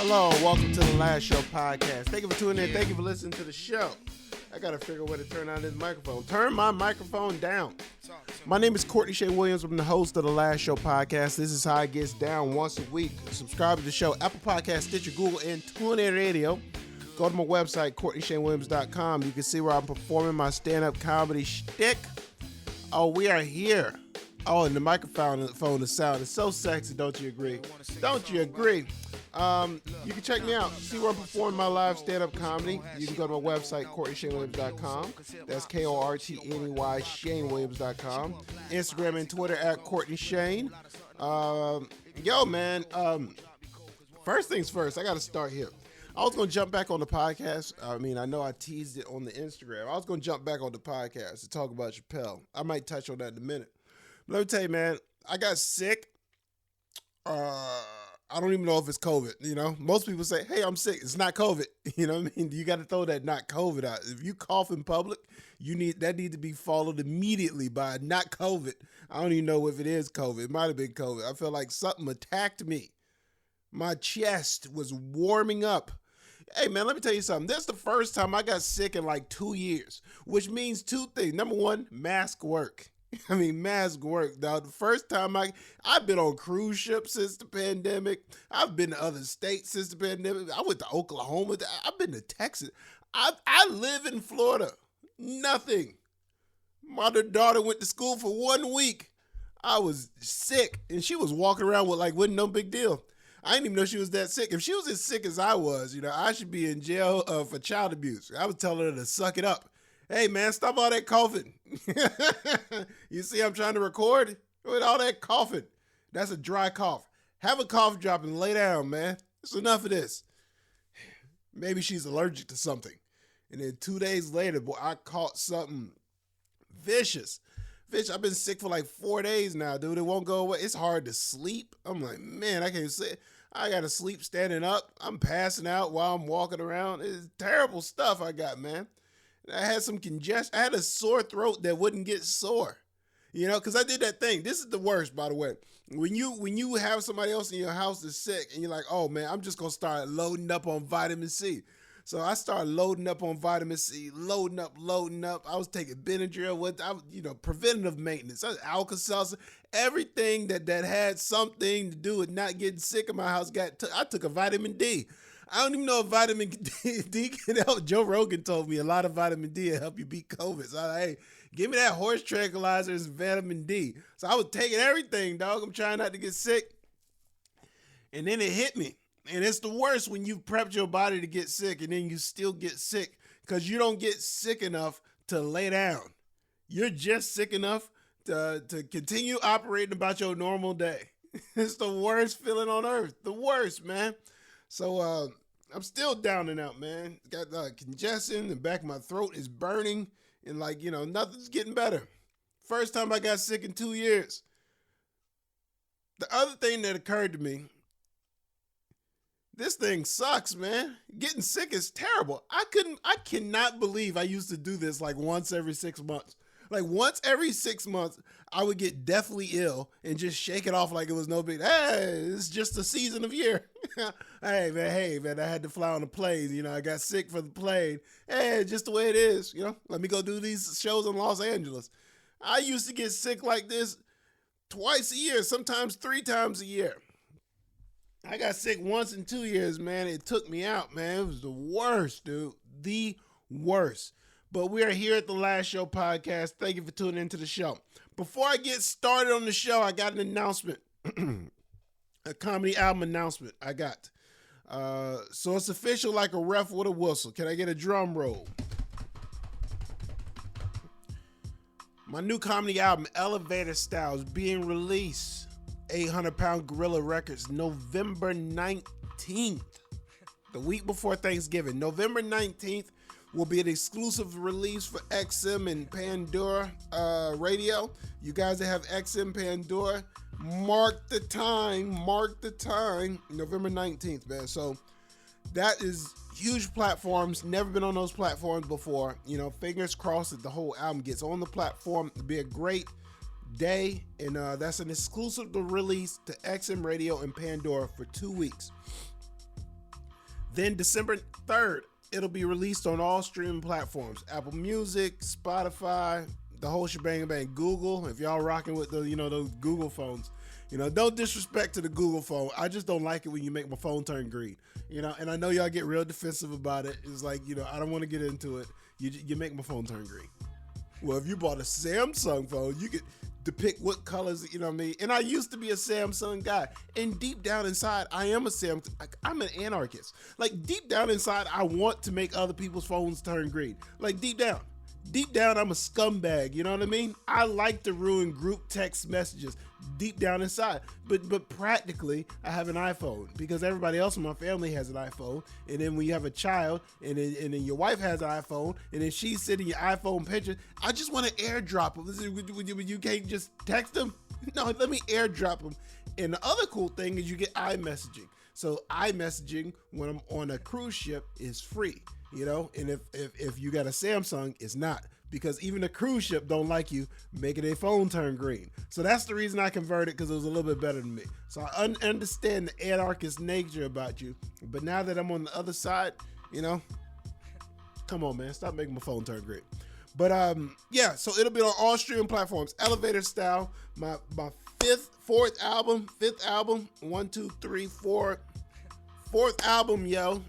Hello, welcome to the Last Show podcast. Thank you for tuning in. Thank you for listening to the show. I got to figure out where to turn on this microphone. Turn my microphone down. My name is Kortney Shea Williams. I'm the host of the Last Show podcast. This is how it gets down once a week. Subscribe to the show, Apple Podcasts, Stitcher, Google, and TuneIn Radio. Go to my website, KortneyShaneWilliams.com. You can see where I'm performing my stand-up comedy shtick. Oh, we are here. Oh, and the microphone the sound is so sexy, don't you agree? Don't you agree? You can check me out. See where I'm performing my live stand-up comedy. You can go to my website, KortneyShaneWilliams.com. That's Kortney, ShaneWilliams.com. Instagram and Twitter at Kortney Shane. Yo, man. First things first, I got to start here. I was going to jump back on the podcast. I mean, I know I teased it on the Instagram. I was going to jump back on the podcast to talk about Chappelle. I might touch on that in a minute. But let me tell you, man, I got sick. I don't even know if it's COVID, you know? Most people say, hey, I'm sick. It's not COVID. You know what I mean? You got to throw that not COVID out. If you cough in public, that need to be followed immediately by not COVID. I don't even know if it is COVID. It might have been COVID. I feel like something attacked me. My chest was warming up. Hey, man, let me tell you something. This is the first time I got sick in like 2 years, which means two things. Number one, mask work. I mean, mask work. Now, the first time I've been on cruise ships since the pandemic. I've been to other states since the pandemic. I went to Oklahoma. I've been to Texas. I live in Florida. Nothing. My daughter went to school for 1 week. I was sick, and she was walking around with wasn't no big deal. I didn't even know she was that sick. If she was as sick as I was, I should be in jail for child abuse. I was telling her to suck it up. Hey, man, stop all that coughing. You see I'm trying to record? With all that coughing. That's a dry cough. Have a cough drop and lay down, man. It's enough of this. Maybe she's allergic to something. And then 2 days later, boy, I caught something vicious. I've been sick for like 4 days now, dude. It won't go away. It's hard to sleep. I'm like, man, I can't sit. I got to sleep standing up. I'm passing out while I'm walking around. It's terrible stuff I got, man. I had some congestion. I had a sore throat that wouldn't get sore, because I did that thing. This is the worst, by the way. When you have somebody else in your house that's sick and you're like, oh, man, I'm just going to start loading up on vitamin C. So I started loading up on vitamin C, loading up. I was taking Benadryl, preventative maintenance, Alka-Seltzer, everything that had something to do with not getting sick in my house. I took a vitamin D. I don't even know if vitamin D can help. Joe Rogan told me a lot of vitamin D will help you beat COVID. So hey, give me that horse tranquilizer and vitamin D. So I was taking everything, dog. I'm trying not to get sick. And then it hit me. And it's the worst when you've prepped your body to get sick and then you still get sick because you don't get sick enough to lay down. You're just sick enough to continue operating about your normal day. It's the worst feeling on earth. The worst, man. So I'm still down and out, man. Got congestion. The back of my throat is burning. And nothing's getting better. First time I got sick in 2 years. The other thing that occurred to me, this thing sucks, man. Getting sick is terrible. I cannot believe I used to do this like once every 6 months. Like once every 6 months, I would get deathly ill and just shake it off like it was no big. Hey, it's just a season of year. Hey man, I had to fly on a plane. I got sick for the plane. Hey, just the way it is. Let me go do these shows in Los Angeles. I used to get sick like this twice a year, sometimes 3 times a year. I got sick once in 2 years, man. It took me out, man. It was the worst, dude. The worst. But we are here at the Last Show podcast. Thank you for tuning into the show. Before I get started on the show, I got an announcement. A comedy album announcement I got. So it's official like a ref with a whistle. Can I get a drum roll? My new comedy album, Elevator Style, is being released. 800 Pound Gorilla Records, November 19th. The week before Thanksgiving. November 19th will be an exclusive release for XM and Pandora radio. You guys that have XM Pandora, mark the time, November 19th, man. So that is huge platforms, never been on those platforms before. Fingers crossed that the whole album gets on the platform. It'll be a great day, and that's an exclusive release to XM Radio and Pandora for 2 weeks. Then December 3rd, it'll be released on all streaming platforms: Apple Music, Spotify, the whole shebang bang. Google, if y'all rocking with the those Google phones, no disrespect to the Google phone. I just don't like it when you make my phone turn green. And I know y'all get real defensive about it. It's like, I don't want to get into it. You make my phone turn green. Well, if you bought a Samsung phone, you could depict what colors, what I mean? And I used to be a Samsung guy. And deep down inside, I'm an anarchist. Like, deep down inside, I want to make other people's phones turn green. Like, deep down, I'm a scumbag. You know what I mean? I like to ruin group text messages deep down inside. But practically, I have an iPhone because everybody else in my family has an iPhone. And then when you have a child, and then your wife has an iPhone, and then she's sending your iPhone picture, I just want to airdrop them. You can't just text them? No, let me airdrop them. And the other cool thing is you get iMessaging. So iMessaging when I'm on a cruise ship is free. And if you got a Samsung, it's not, because even the cruise ship don't like you making their phone turn green. So that's the reason I converted, because it was a little bit better than me. So I understand the anarchist nature about you, but now that I'm on the other side, come on, man, stop making my phone turn green. But yeah, so it'll be on all streaming platforms. Elevator Style, my fourth album, 1, 2, 3, 4, fourth album, yo.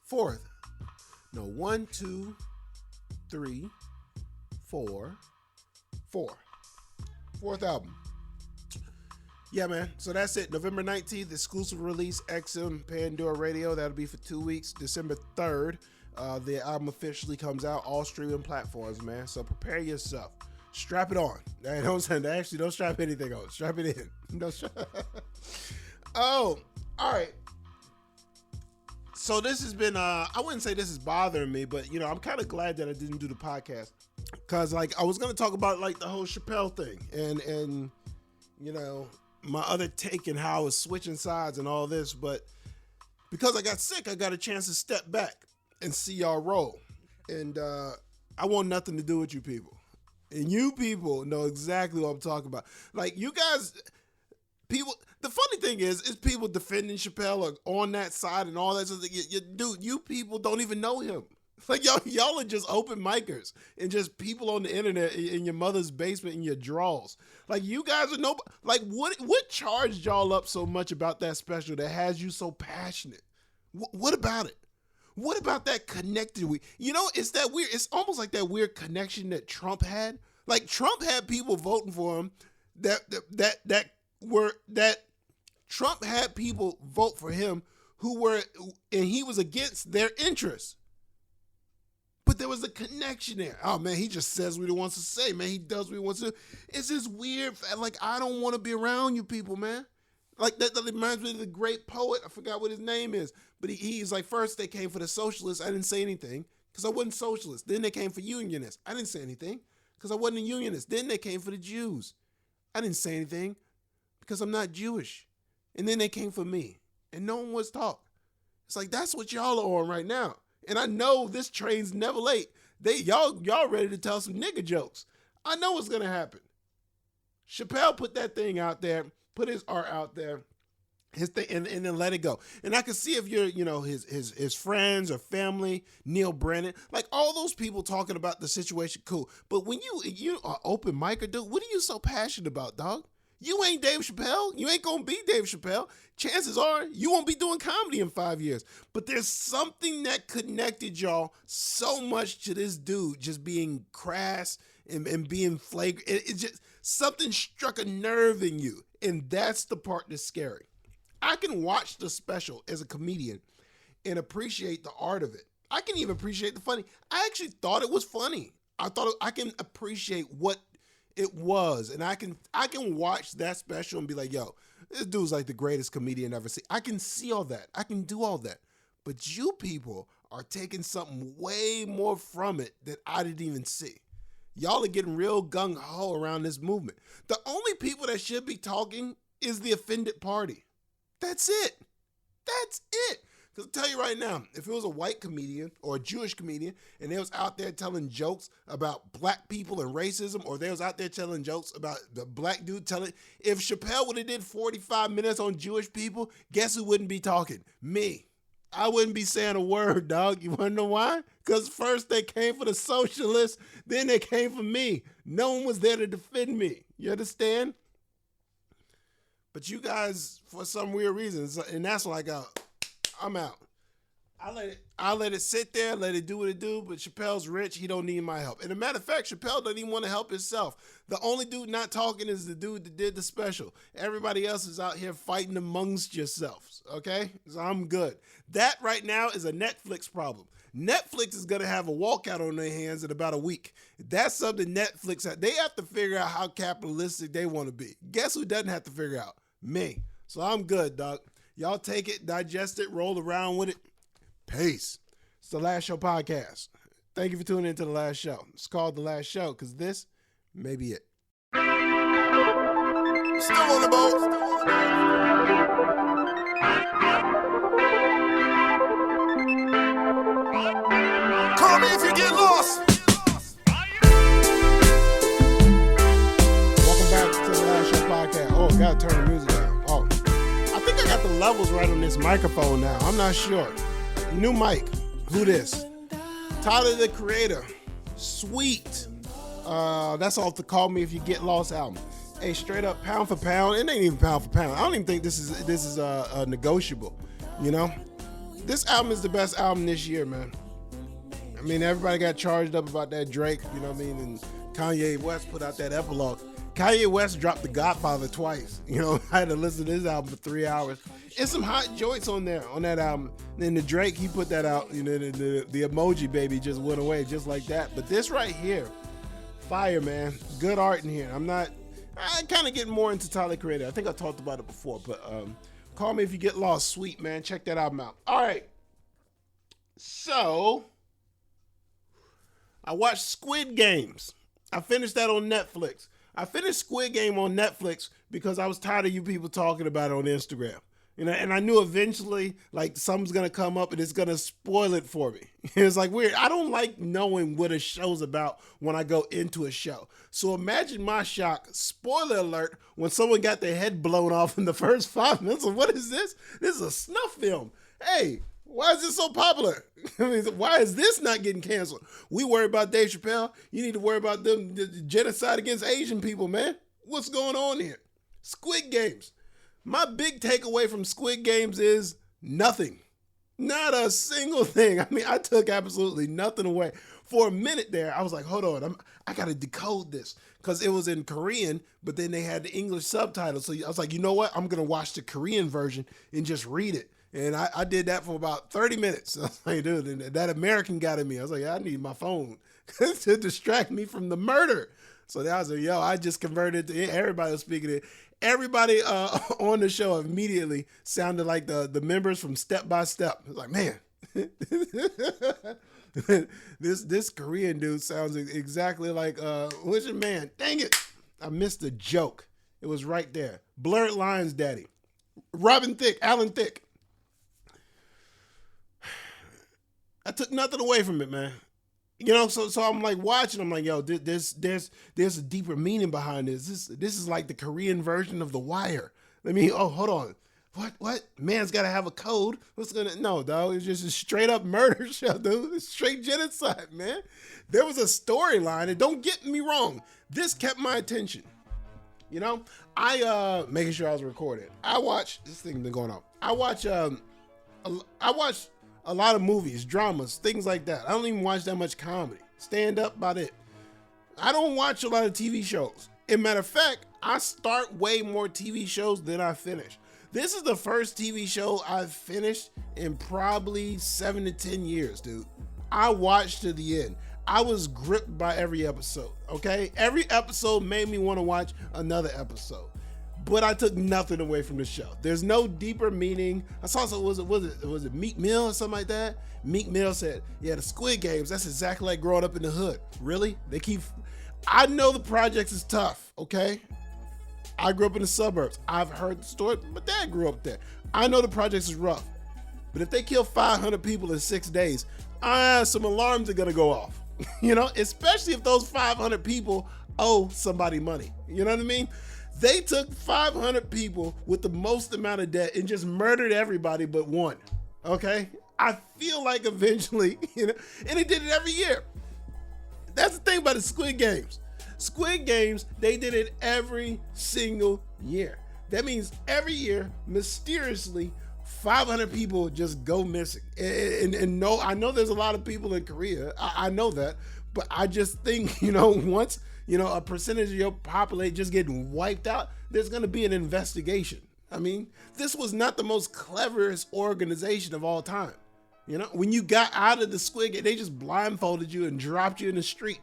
Fourth. No, 1, 2, 3, 4. Fourth album. Yeah, man. So that's it. November 19th, exclusive release, XM Pandora Radio. That'll be for 2 weeks. December 3rd, the album officially comes out, all streaming platforms, man. So prepare yourself. Strap it on. Don't strap anything on. Strap it in. Oh, all right. So this has been, I wouldn't say this is bothering me, but, I'm kind of glad that I didn't do the podcast. Because, I was going to talk about, the whole Chappelle thing. And my other take and how I was switching sides and all this. But because I got sick, I got a chance to step back and see y'all roll. And I want nothing to do with you people. And you people know exactly what I'm talking about. You guys... People, the funny thing is people defending Chappelle or on that side and all that stuff. Dude, you people don't even know him. Y'all are just open micers and just people on the internet in your mother's basement in your drawers. You guys are what charged y'all up so much about that special that has you so passionate? What about it? What about that connected? It's that weird. It's almost like that weird connection that Trump had. Trump had people voting for him that Trump had people vote for him and he was against their interests. But there was a connection there. Oh, man, he just says what he wants to say, man. He does what he wants to do. It's this weird, I don't want to be around you people, man. That reminds me of the great poet. I forgot what his name is. But he's first they came for the socialists. I didn't say anything because I wasn't socialist. Then they came for unionists. I didn't say anything because I wasn't a unionist. Then they came for the Jews. I didn't say anything because I'm not Jewish. And then they came for me. And no one was talk. It's that's what y'all are on right now. And I know this train's never late. Y'all ready to tell some nigga jokes. I know what's gonna happen. Chappelle put that thing out there, put his art out there, his thing, and then let it go. And I can see if you're, his friends or family, Neil Brennan, all those people talking about the situation, cool. But when you are open micer, dude, what are you so passionate about, dog? You ain't Dave Chappelle. You ain't gonna be Dave Chappelle. Chances are you won't be doing comedy in 5 years. But there's something that connected y'all so much to this dude just being crass and being flagrant. It just, something struck a nerve in you. And that's the part that's scary. I can watch the special as a comedian and appreciate the art of it. I can even appreciate the funny. I actually thought it was funny. I thought I can appreciate what it was, and I can watch that special and be like, yo, this dude's the greatest comedian ever seen. I can see all that. I can do all that. But you people are taking something way more from it that I didn't even see. Y'all are getting real gung-ho around this movement. The only people that should be talking is the offended party. That's it. That's it. Because I'll tell you right now, if it was a white comedian or a Jewish comedian and they was out there telling jokes about black people and racism, or they was out there telling jokes about the black dude if Chappelle would have did 45 minutes on Jewish people, guess who wouldn't be talking? Me. I wouldn't be saying a word, dog. You want to know why? Because first they came for the socialists, then they came for me. No one was there to defend me. You understand? But you guys, for some weird reasons, and that's like I'm out. I let it sit there, let it do what it do, but Chappelle's rich, he don't need my help. And a matter of fact, Chappelle doesn't even want to help himself. The only dude not talking is the dude that did the special. Everybody else is out here fighting amongst yourselves, okay? So I'm good. That right now is a Netflix problem. Netflix is going to have a walkout on their hands in about a week. That's something Netflix, they have to figure out how capitalistic they want to be. Guess who doesn't have to figure out? Me. So I'm good, dog. Y'all take it, digest it, roll around with it. Peace. It's the Last Show podcast. Thank you for tuning into the Last Show. It's called the Last Show because this may be it. Still on the boat. Call me if you get lost. Welcome back to the Last Show podcast. Oh, gotta turn the music down. Oh, I think I got the levels right on this microphone now. I'm not sure. New mic. Who this? Tyler, the Creator. Sweet. That's off the Call Me If You Get Lost album. Hey, straight up pound for pound. It ain't even pound for pound. I don't even think this is negotiable. You know, this album is the best album this year, man. I mean, everybody got charged up about that Drake. You know what I mean? And Kanye West put out that epilogue. Kanye West dropped The Godfather twice. You know, I had to listen to this album for 3 hours. It's some hot joints on there, on that album. Then the Drake, he put that out. You know, the emoji baby just went away just like that. But this right here, fire, man. Good art in here. I'm kind of getting more into Tyler Creator. I think I talked about it before, but Call Me If You Get Lost. Sweet, man. Check that album out. All right. So, I watched Squid Games. I finished that on Netflix. I finished Squid Game on Netflix because I was tired of you people talking about it on Instagram. You know, and I knew eventually, like, something's going to come up and it's going to spoil it for me. It's like weird. I don't like knowing what a show's about when I go into a show. So imagine my shock, spoiler alert, when someone got their head blown off in the first 5 minutes. Of, what is this? This is a snuff film. Hey, why is this so popular? I mean, why is this not getting canceled? We worry about Dave Chappelle. You need to worry about them, the genocide against Asian people, man. What's going on here? Squid Games. My big takeaway from Squid Games is nothing. Not a single thing. I mean, I took absolutely nothing away. For a minute there, I was like, hold on, I got to decode this. Because it was in Korean, but then they had the English subtitles. So I was like, you know what? I'm going to watch the Korean version and just read it. And I did that for about 30 minutes. I was like, dude, and that American got in me. I was like, I need my phone to distract me from the murder. So I was like, yo, I just converted to everybody was speaking it. Everybody on the show immediately sounded like the members from Step by Step. I was like, man, this Korean dude sounds exactly like what's your man? Dang it, I missed the joke. It was right there. Blurred Lines, Daddy, Alan Thicke. I took nothing away from it, man. You know, so I'm like watching. I'm like, yo, there's a deeper meaning behind this. This is like the Korean version of The Wire. Hold on. What? Man's got to have a code. No, dog. It's just a straight up murder show, dude. It's straight genocide, man. There was a storyline, and don't get me wrong, this kept my attention. You know, I making sure I was recording. I watched this thing been going on. I watch a lot of movies, dramas, things like that. I don't even watch that much comedy. Stand up about it. I don't watch a lot of TV shows. As a matter of fact, I start way more TV shows than I finish. This is the first TV show I've finished in probably 7 to 10 years, dude. I watched to the end. I was gripped by every episode, okay? Every episode made me want to watch another episode. But I took nothing away from the show. There's no deeper meaning. I saw some, was it Meek Mill or something like that? Meek Mill said, yeah, the Squid Games, that's exactly like growing up in the hood. Really? I know the projects is tough, okay? I grew up in the suburbs. I've heard the story. My dad grew up there. I know the projects is rough. But if they kill 500 people in 6 days, some alarms are gonna go off. Especially if those 500 people owe somebody money. You know what I mean? They took 500 people with the most amount of debt and just murdered everybody but one. Okay? I feel like eventually, and they did it every year. That's the thing about the Squid Games. Squid Games, they did it every single year. That means every year, mysteriously, 500 people just go missing. And no, I know there's a lot of people in Korea. I know that. But I just think, once, a percentage of your population just getting wiped out, there's going to be an investigation. I mean, this was not the most cleverest organization of all time. When you got out of the Squid Game, they just blindfolded you and dropped you in the street.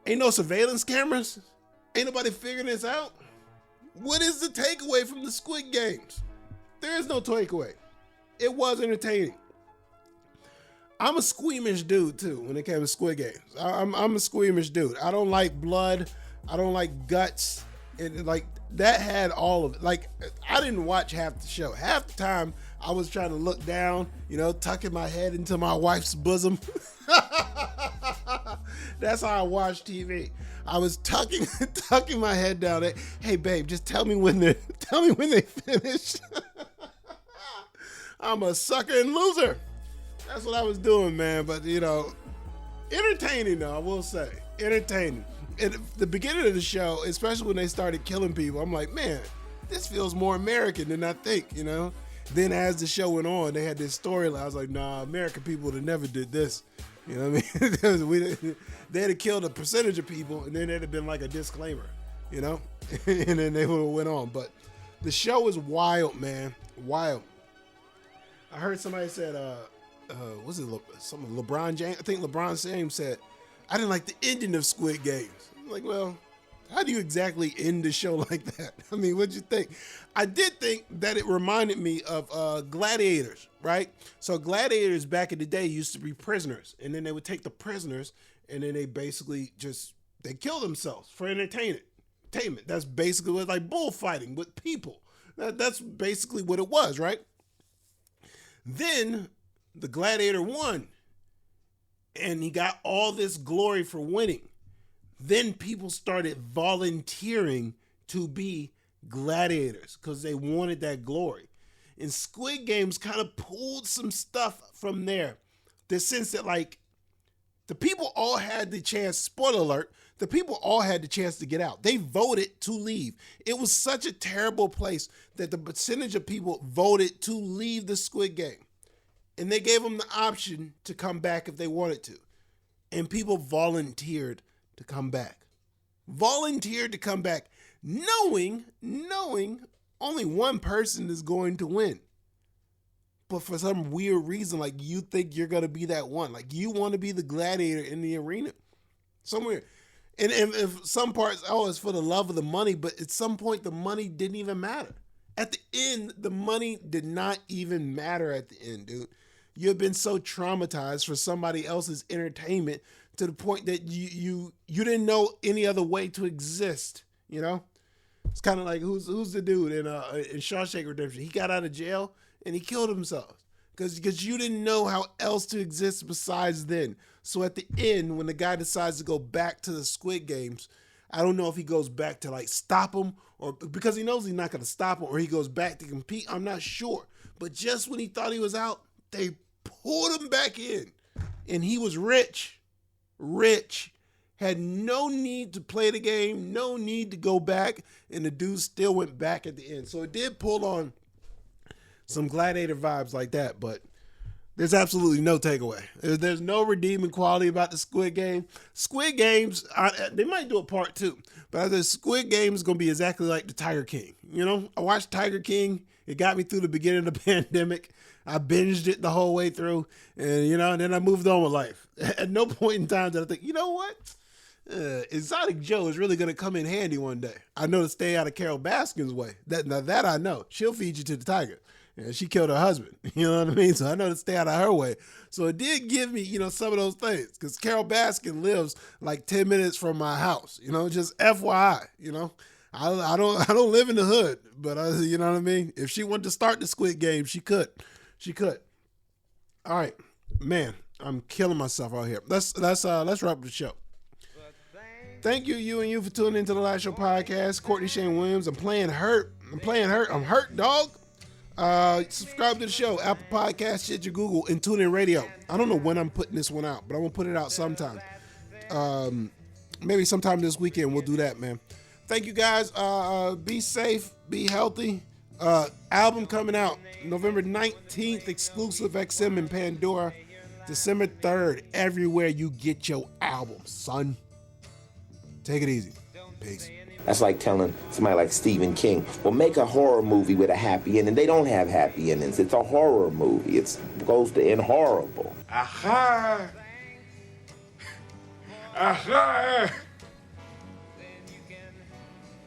Ain't no surveillance cameras. Ain't nobody figuring this out. What is the takeaway from the Squid Games? There is no takeaway. It was entertaining. I'm a squeamish dude too when it came to Squid Games. I'm a squeamish dude. I don't like blood. I don't like guts. And like that had all of it. Like I didn't watch half the show. Half the time I was trying to look down, tucking my head into my wife's bosom. That's how I watch TV. I was tucking my head down there. Hey babe, just tell me when they finish. I'm a sucker and loser. That's what I was doing, man. But entertaining though, I will say. Entertaining. At the beginning of the show, especially when they started killing people, I'm like, man, this feels more American than I think, Then as the show went on, they had this storyline. I was like, nah, American people would have never did this. You know what I mean? They'd have killed a percentage of people, and then it'd have been like a disclaimer, and then they would have went on. But the show is wild, man. Wild. I heard somebody said, was it some LeBron James? I think LeBron James said, I didn't like the ending of Squid Games. I'm like, well, how do you exactly end the show like that? I mean, what'd you think? I did think that it reminded me of gladiators, right? So gladiators back in the day used to be prisoners, and then they would take the prisoners, and then they basically they kill themselves for entertainment. That's basically what, like bullfighting with people. That's basically what it was, right? Then the gladiator won, and he got all this glory for winning. Then people started volunteering to be gladiators because they wanted that glory. And Squid Games kind of pulled some stuff from there. The sense that like the people all had the chance, spoiler alert, the people all had the chance to get out. They voted to leave. It was such a terrible place that the percentage of people voted to leave the Squid Game. And they gave them the option to come back if they wanted to. And people volunteered to come back. Volunteered to come back, knowing only one person is going to win. But for some weird reason, like you think you're going to be that one. Like you want to be the gladiator in the arena. Somewhere. And if some parts, it's for the love of the money, but at some point the money didn't even matter. At the end, the money did not even matter at the end, dude. You have been so traumatized for somebody else's entertainment to the point that you didn't know any other way to exist, It's kind of like who's the dude in Shawshank Redemption? He got out of jail and he killed himself because you didn't know how else to exist besides then. So at the end, when the guy decides to go back to the Squid Games, I don't know if he goes back to like stop him or because he knows he's not going to stop him, or he goes back to compete. I'm not sure. But just when he thought he was out, they pulled him back in, and he was rich, had no need to play the game, no need to go back, and the dude still went back at the end. So it did pull on some gladiator vibes like that, but there's absolutely no takeaway. There's no redeeming quality about the Squid Game. Squid Games, they might do a part 2, but I think Squid Game is going to be exactly like the Tiger King. I watched Tiger King. It got me through the beginning of the pandemic. I binged it the whole way through, and then I moved on with life. At no point in time did I think, you know what? Exotic Joe is really going to come in handy one day. I know to stay out of Carol Baskin's way. That I know. She'll feed you to the tiger. And she killed her husband. You know what I mean? So I know to stay out of her way. So it did give me, some of those things. Because Carol Baskin lives like 10 minutes from my house. Just FYI, I don't live in the hood. But, you know what I mean? If she wanted to start the Squid Game, she could. All right, man, I'm killing myself out here. Let's wrap up the show. Thank you for tuning into the Last Show podcast. Kortney Shane Williams. I'm playing hurt. I'm hurt, dog. Subscribe to the show, Apple Podcasts, Stitcher, Google, and TuneIn Radio. I don't know when I'm putting this one out, but I'm gonna put it out sometime. Maybe sometime this weekend we'll do that, man. Thank you guys. Be safe, be healthy. Album coming out November 19th, exclusive XM and Pandora. December 3rd, everywhere you get your album, son. Take it easy. Peace. That's like telling somebody like Stephen King, well, make a horror movie with a happy ending. They don't have happy endings. It's a horror movie. It goes to end horrible. Aha! Aha!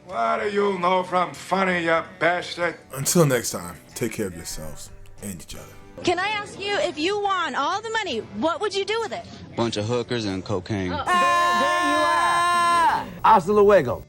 What do you know from funny, you bastard? Until next time, take care of yourselves and each other. Can I ask you, if you won all the money, what would you do with it? Bunch of hookers and cocaine. There you are. Hasta luego.